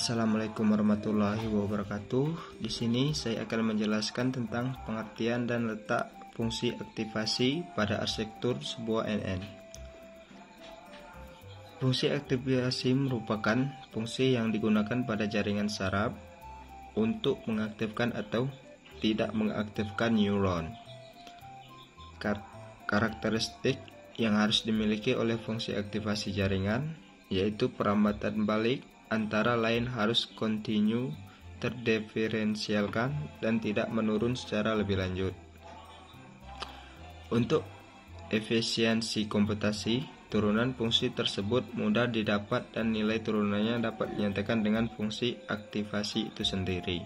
Assalamualaikum warahmatullahi wabarakatuh. Di sini saya akan menjelaskan tentang pengertian dan letak fungsi aktivasi pada arsitektur sebuah NN. Fungsi aktivasi merupakan fungsi yang digunakan pada jaringan saraf untuk mengaktifkan atau tidak mengaktifkan neuron. Karakteristik yang harus dimiliki oleh fungsi aktivasi jaringan yaitu perambatan balik antara lain harus kontinu, terdiferensialkan, dan tidak menurun secara lebih lanjut. Untuk efisiensi komputasi, turunan fungsi tersebut mudah didapat dan nilai turunannya dapat dinyatakan dengan fungsi aktivasi itu sendiri.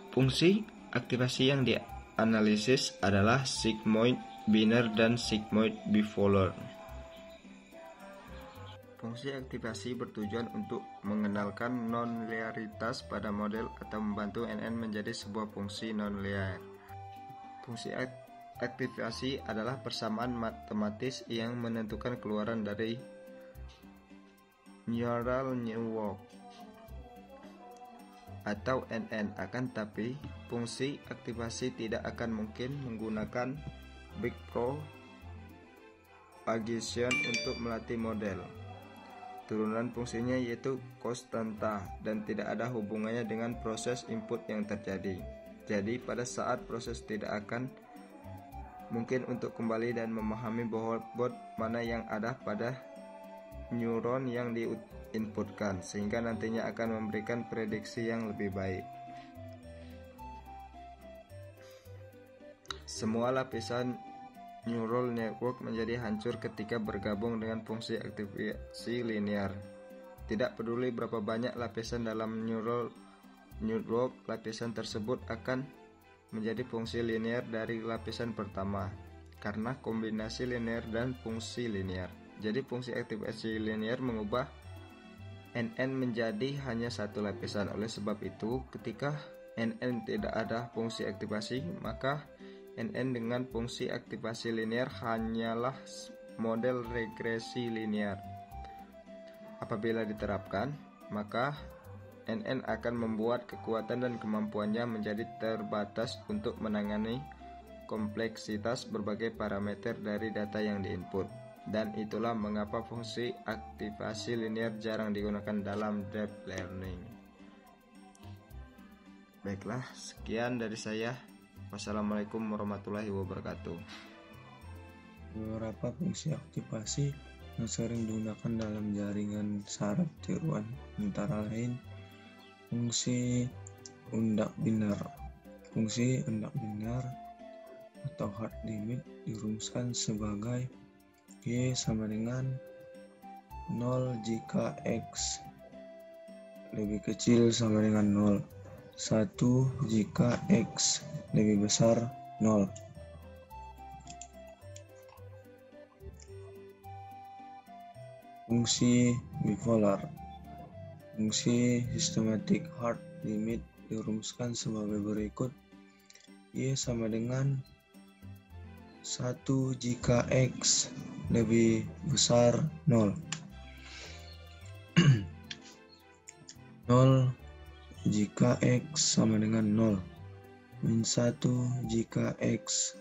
Fungsi aktivasi yang dianalisis adalah sigmoid biner dan sigmoid bipolar. Fungsi aktivasi bertujuan untuk mengenalkan non-linearitas pada model atau membantu NN menjadi sebuah fungsi non-linear. Fungsi aktivasi adalah persamaan matematis yang menentukan keluaran dari neural network atau NN. Akan tetapi, fungsi aktivasi tidak akan mungkin menggunakan backpropagation untuk melatih model. Turunan fungsinya yaitu konstanta dan tidak ada hubungannya dengan proses input yang terjadi. Jadi pada saat proses tidak akan mungkin untuk kembali dan memahami bobot mana yang ada pada neuron yang diinputkan, sehingga nantinya akan memberikan prediksi yang lebih baik. Semua lapisan neural network menjadi hancur ketika bergabung dengan fungsi aktivasi linear. Tidak peduli berapa banyak lapisan dalam neural network, lapisan tersebut akan menjadi fungsi linear dari lapisan pertama karena kombinasi linear dan fungsi linear. Jadi fungsi aktivasi linear mengubah NN menjadi hanya satu lapisan. Oleh sebab itu, ketika NN tidak ada fungsi aktivasi, maka NN dengan fungsi aktivasi linear hanyalah model regresi linear. Apabila diterapkan, maka NN akan membuat kekuatan dan kemampuannya menjadi terbatas untuk menangani kompleksitas berbagai parameter dari data yang diinput. Dan itulah mengapa fungsi aktivasi linear jarang digunakan dalam deep learning. Baiklah, sekian dari saya. Wassalamualaikum warahmatullahi wabarakatuh. Beberapa fungsi aktivasi yang sering digunakan dalam jaringan saraf tiruan antara lain fungsi undak biner. Fungsi undak biner atau hard limit dirumuskan sebagai Y sama dengan 0 jika X lebih kecil sama dengan 0, 1 jika X lebih besar 0. Fungsi bipolar. Fungsi systematic hard limit dirumuskan sebagai berikut. Y sama dengan 1 jika X lebih besar 0. 0 jika X sama dengan 0. Min 1 jika X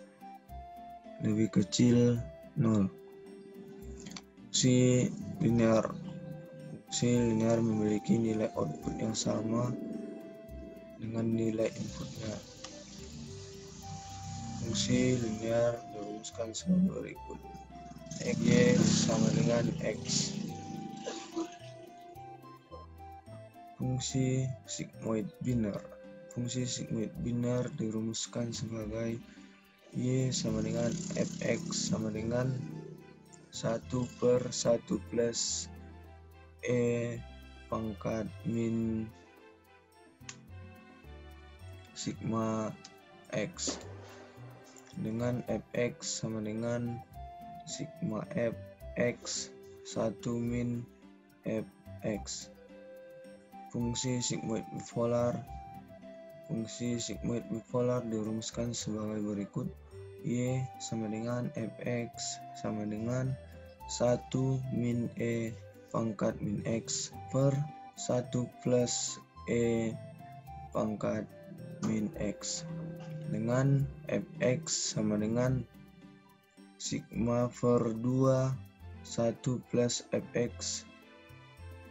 lebih kecil 0. Fungsi linear. Fungsi linear memiliki nilai output yang sama dengan nilai inputnya. Fungsi linear dirumuskan sebagai berikut. Y sama dengan X. Fungsi sigmoid biner. Fungsi sigmoid biner dirumuskan sebagai Y sama dengan Fx sama dengan 1 per 1 plus E pangkat min sigma X, dengan Fx sama dengan sigma Fx 1 min Fx. Fungsi sigmoid bipolar. Fungsi sigmoid bipolar dirumuskan sebagai berikut. Y sama dengan Fx sama dengan 1 min E pangkat min X per 1 plus E pangkat min X, dengan fx sama dengan sigma per 2 1 plus fx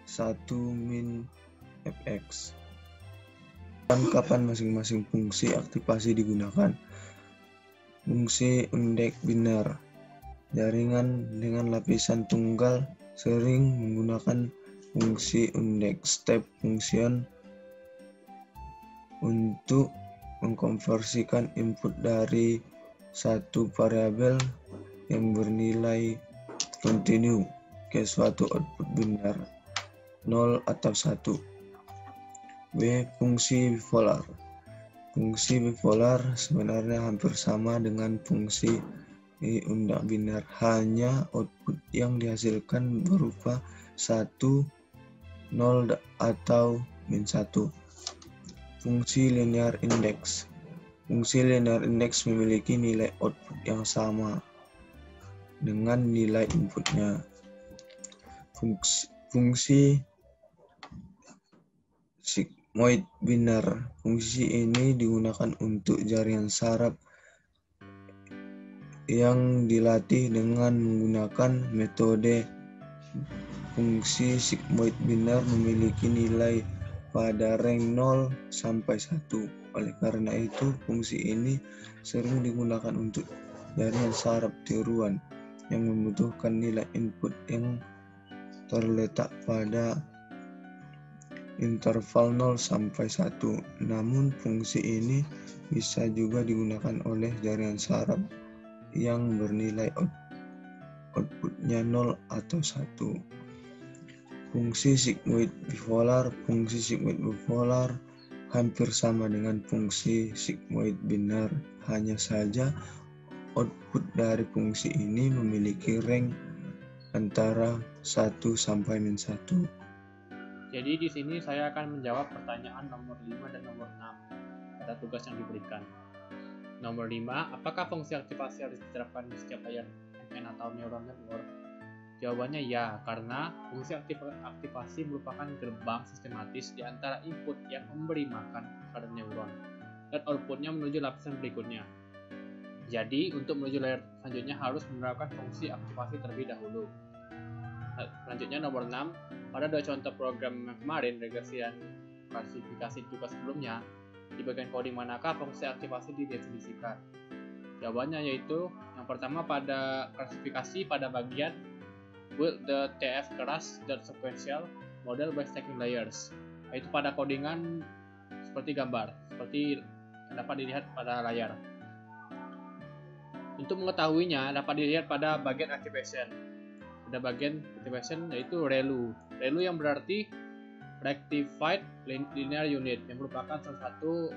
1 min fx. Dan kapan masing-masing fungsi aktivasi digunakan? Fungsi undek biner. Jaringan dengan lapisan tunggal sering menggunakan fungsi undek step function untuk mengkonversikan input dari satu variabel yang bernilai kontinu ke suatu output biner 0 atau 1. B. Fungsi bipolar. Fungsi bipolar sebenarnya hampir sama dengan fungsi undek biner, hanya output yang dihasilkan berupa 1, 0 atau min 1. Fungsi linear index. Fungsi linear index memiliki nilai output yang sama dengan nilai inputnya. Fungsi sigmoid biner. Fungsi ini digunakan untuk jaringan saraf yang dilatih dengan menggunakan metode. Fungsi sigmoid biner memiliki nilai pada range 0 sampai 1. Oleh karena itu, fungsi ini sering digunakan untuk jaringan saraf tiruan yang membutuhkan nilai input yang terletak pada interval 0 sampai 1. Namun, fungsi ini bisa juga digunakan oleh jaringan saraf yang bernilai outputnya 0 atau 1. Fungsi sigmoid bipolar. Fungsi sigmoid bipolar hampir sama dengan fungsi sigmoid biner, hanya saja output dari fungsi ini memiliki range antara 1 sampai min 1. Jadi di sini saya akan menjawab pertanyaan nomor 5 dan nomor 6 pada tugas yang diberikan. Nomor 5, apakah fungsi aktivasi harus diterapkan di setiap layar MN atau neural network? Jawabannya ya, karena fungsi aktivasi merupakan gerbang sistematis di antara input yang memberi makan pada neuron dan outputnya menuju lapisan berikutnya. Jadi, untuk menuju layar selanjutnya harus menerapkan fungsi aktivasi terlebih dahulu. Selanjutnya nomor 6, pada dua contoh program yang kemarin, regresi dan klasifikasi tugas sebelumnya, di bagian coding manakah fungsi aktivasi didefinisikan? Jawabannya yaitu yang pertama pada klasifikasi pada bagian build the TF keras dan sequential model by stacking layers, yaitu pada codingan seperti gambar, seperti dapat dilihat pada layar. Untuk mengetahuinya dapat dilihat pada bagian activation. Pada bagian activation yaitu ReLU. ReLU yang berarti Rectified Linear Unit, yang merupakan salah satu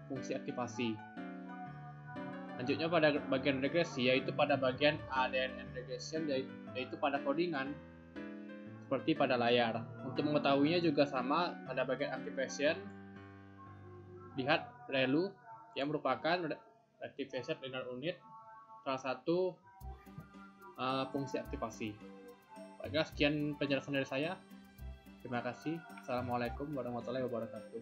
fungsi aktivasi. Lanjutnya pada bagian regresi, yaitu pada bagian ADNN regression, yaitu pada codingan seperti pada layar. Untuk mengetahuinya juga sama, pada bagian activation lihat ReLU yang merupakan Rectified Linear Unit, salah satu fungsi aktivasi. Baiklah, sekian penjelasan dari saya. Terima kasih. Assalamualaikum warahmatullahi wabarakatuh.